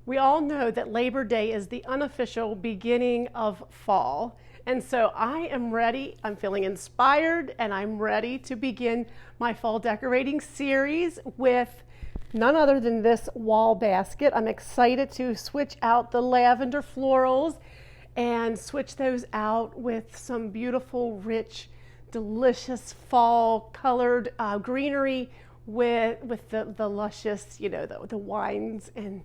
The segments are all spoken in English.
We all know that Labor Day is the unofficial beginning of fall. And so I am ready. I'm feeling inspired and I'm ready to begin my fall decorating series with none other than this wall basket. I'm excited to switch out the lavender florals and switch those out with some beautiful, rich, delicious fall colored greenery with the luscious, the wines and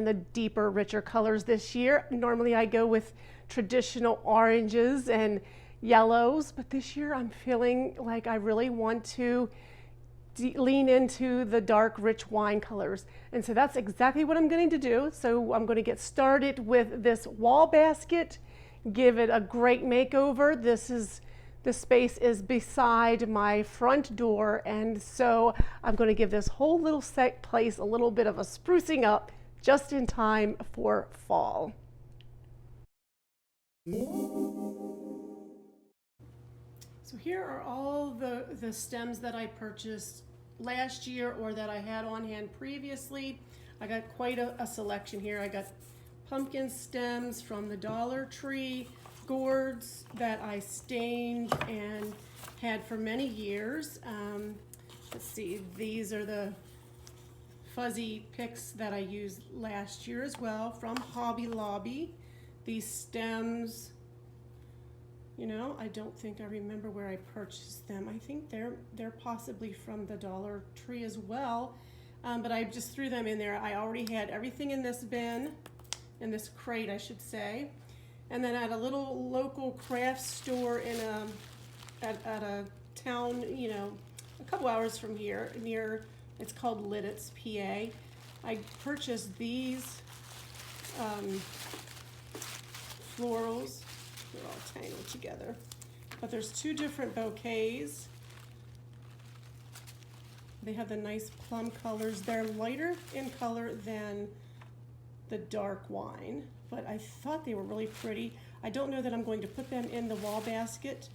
the deeper, richer colors this year. Normally I go with traditional oranges and yellows, but this year I'm feeling like I really want to lean into the dark, rich wine colors. And so that's exactly what I'm going to do. So I'm going to get started with this wall basket, give it a great makeover. The space is beside my front door, and so I'm going to give this whole little place a little bit of a sprucing up just in time for fall. So here are all the stems that I purchased last year or that I had on hand previously. I got quite a selection here. I got pumpkin stems from the Dollar Tree, gourds that I stained and had for many years. Let's see, these are the fuzzy picks that I used last year as well from Hobby Lobby. These stems, I don't think I remember where I purchased them. I think they're possibly from the Dollar Tree as well, but I just threw them in there. I already had everything in this bin, in this crate, I should say. And then at a little local craft store at a town, a couple hours from here, it's called Lidditz, PA. I purchased these florals. They're all tangled together. But there's two different bouquets. They have the nice plum colors. They're lighter in color than the dark wine, but I thought they were really pretty. I don't know that I'm going to put them in the wall basket,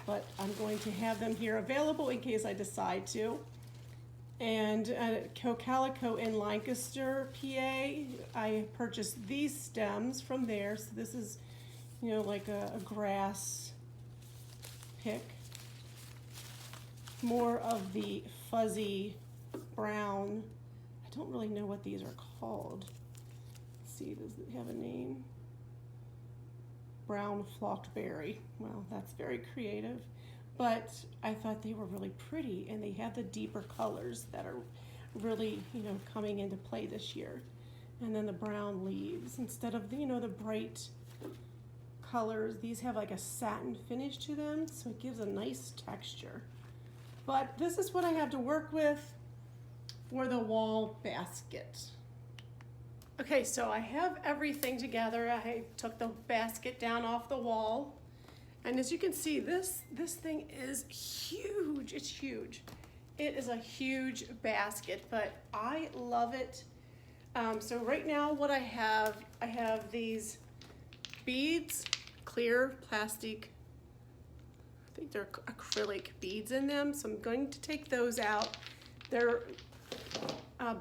but I'm going to have them here available in case I decide to. And at Calico in Lancaster, PA, I purchased these stems from there. So this is, like a grass pick. More of the fuzzy brown. I don't really know what these are called. See, does it have a name? Brown flocked berry. Well, that's very creative, but I thought they were really pretty, and they have the deeper colors that are really, coming into play this year. And then the brown leaves instead of the bright colors. These have like a satin finish to them, so it gives a nice texture. But this is what I have to work with for the wall basket. Okay, so I have everything together. I took the basket down off the wall, and as you can see, this thing is huge. It's huge. It is a huge basket, but I love it. So right now what I have these beads, clear plastic, I think they're acrylic beads in them, so I'm going to take those out. They're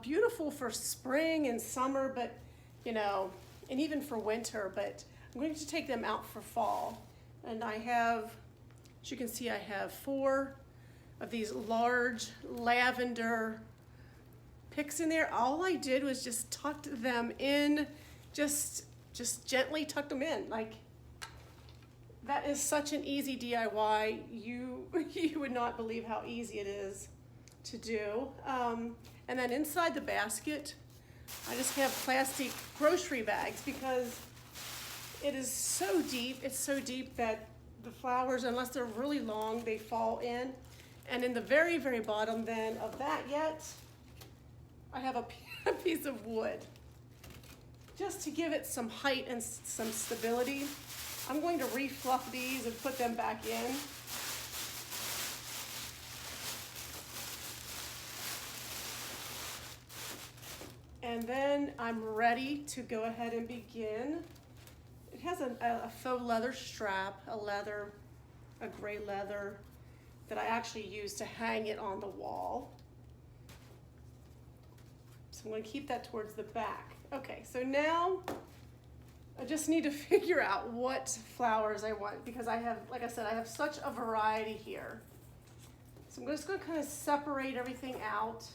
beautiful for spring and summer, but and even for winter, but I'm going to take them out for fall. And I have, as you can see, I have 4 of these large lavender picks in there. All I did was just tucked them in, just gently tucked them in. Like, that is such an easy DIY. You would not believe how easy it is to do. And then inside the basket, I just have plastic grocery bags because it is so deep. It's so deep that the flowers, unless they're really long, they fall in. And in the very, very bottom then of that yet, I have a piece of wood. Just to give it some height and some stability, I'm going to refluff these and put them back in. And then I'm ready to go ahead and begin. It has a faux leather strap, a gray leather that I actually use to hang it on the wall. So I'm going to keep that towards the back Okay, so now I just need to figure out what flowers I want because I have, like I said, I have such a variety here. So I'm just going to kind of separate everything out.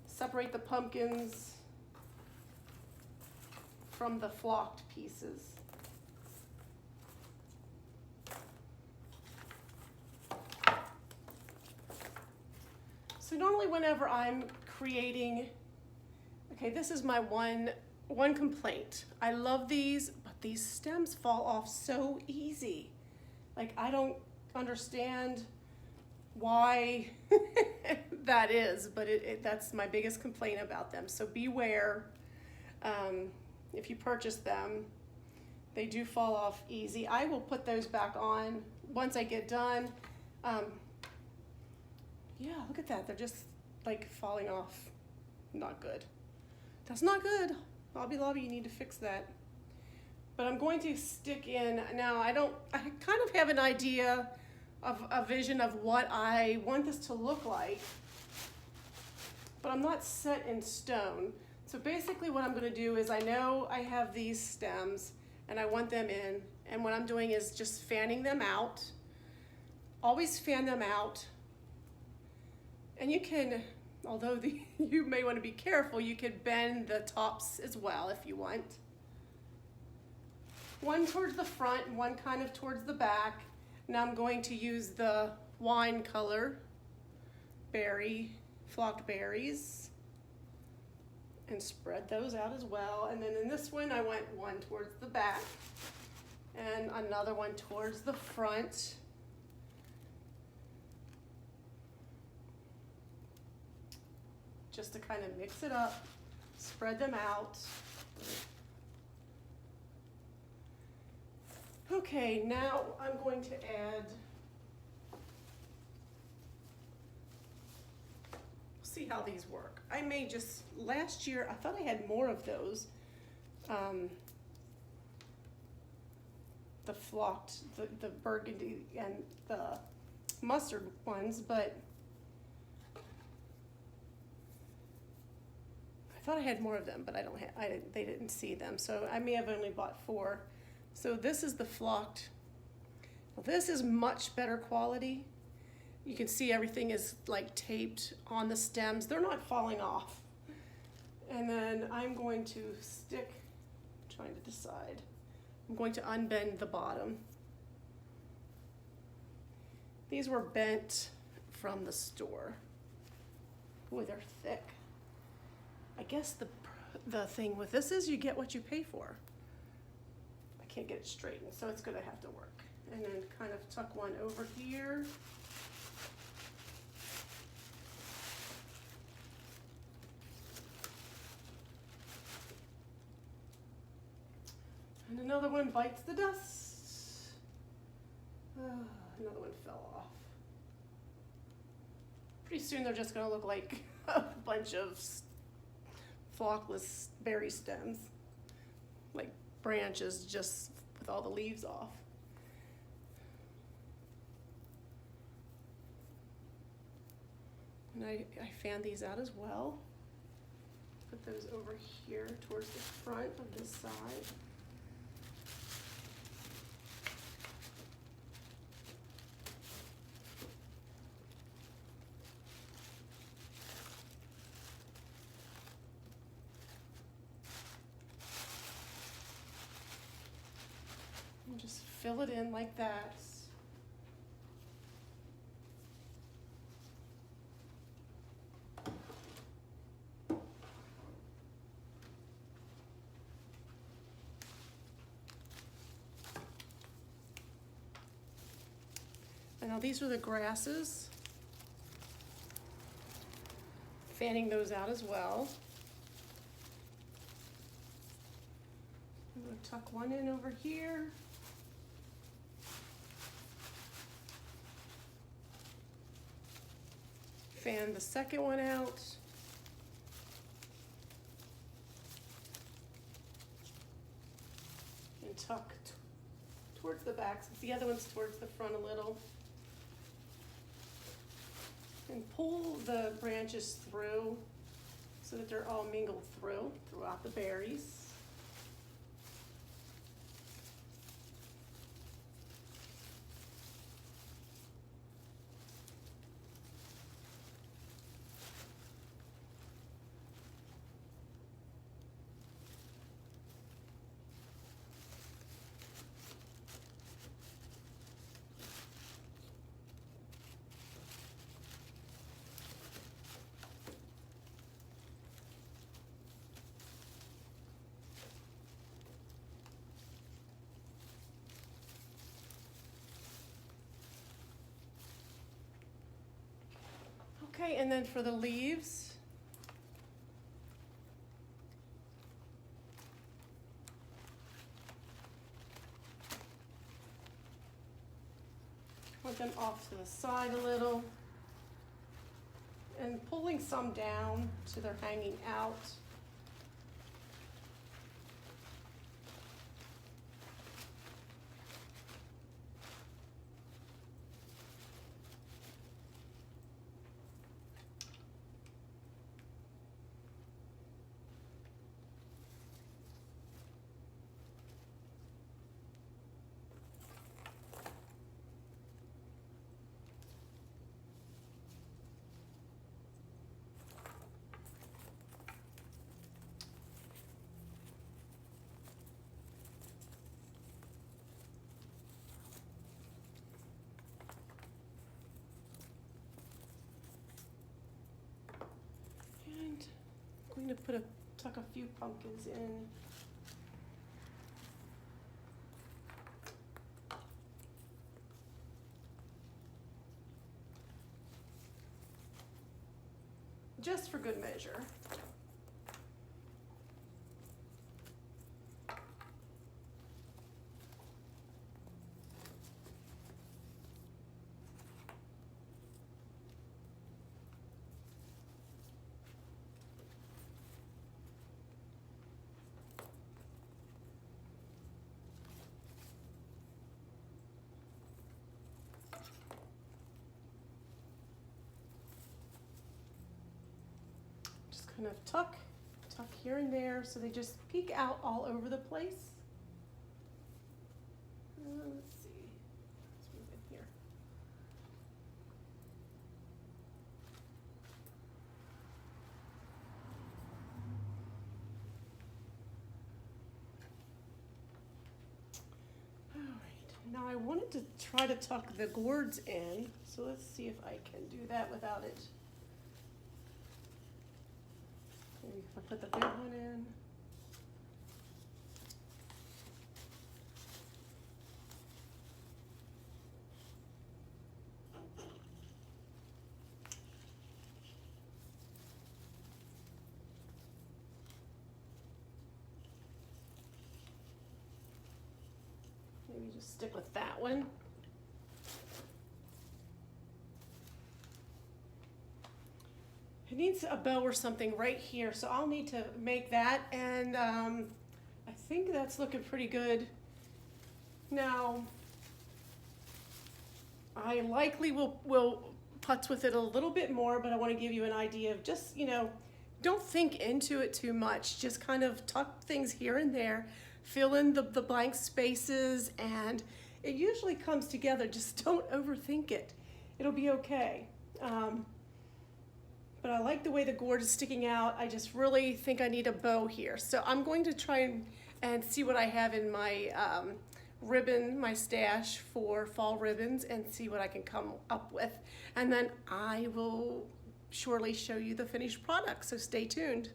Separate the pumpkins from the flocked pieces. So normally whenever I'm creating, okay, this is my one complaint. I love these, but these stems fall off so easy. Like, I don't understand why that is, but that's my biggest complaint about them. So beware, if you purchase them, they do fall off easy. I will put those back on once I get done. Yeah, look at that. They're just like falling off. Not good. That's not good. Hobby Lobby, you need to fix that. But I'm going to stick in, now I kind of have an idea of a vision of what I want this to look like, but I'm not set in stone. So basically what I'm gonna do is I know I have these stems and I want them in, and what I'm doing is just fanning them out. Always fan them out. And you can, although you may want to be careful, you could bend the tops as well if you want. One towards the front and one kind of towards the back. Now I'm going to use the wine color flocked berries and spread those out as well. And then in this one, I went one towards the back and another one towards the front. Just to kind of mix it up, spread them out. Okay, now I'm going to add, see how these work. I may just, last year, I thought I had more of those. The flocked, the burgundy and the mustard ones, but I thought I had more of them, but they didn't see them, so I may have only bought 4. So this is the flocked. Well, this is much better quality. You can see everything is like taped on the stems. They're not falling off. And then I'm going to stick, I'm trying to decide. I'm going to unbend the bottom. These were bent from the store. Boy, they're thick. I guess the thing with this is you get what you pay for. I can't get it straightened, so it's gonna have to work. And then kind of tuck one over here. And another one bites the dust. Another one fell off. Pretty soon they're just gonna look like a bunch of flockless berry stems, like branches just with all the leaves off. And I fan these out as well. Put those over here towards the front of this side. And just fill it in like that. And now these are the grasses. Fanning those out as well. I'm going to tuck one in over here. Fan the second one out. And tuck towards the back, since the other one's towards the front a little. And pull the branches through so so that they're all mingled throughout the berries. Okay, and then for the leaves, put them off to the side a little, and pulling some down so they're hanging out. I'm going to tuck a few pumpkins in. Just for good measure. Kind of tuck here and there so they just peek out all over the place. Let's see, let's move in here. All right, now I wanted to try to tuck the gourds in, so let's see if I can do that without it. Maybe if I put the big one in. Maybe just stick with that one. It needs a bow or something right here, so I'll need to make that, and I think that's looking pretty good. Now, I likely will putz with it a little bit more, but I want to give you an idea of just, don't think into it too much. Just kind of tuck things here and there, fill in the blank spaces, and it usually comes together. Just don't overthink it. It'll be okay. But I like the way the gourd is sticking out. I just really think I need a bow here. So I'm going to try and see what I have in my my stash for fall ribbons, and see what I can come up with. And then I will surely show you the finished product, so stay tuned.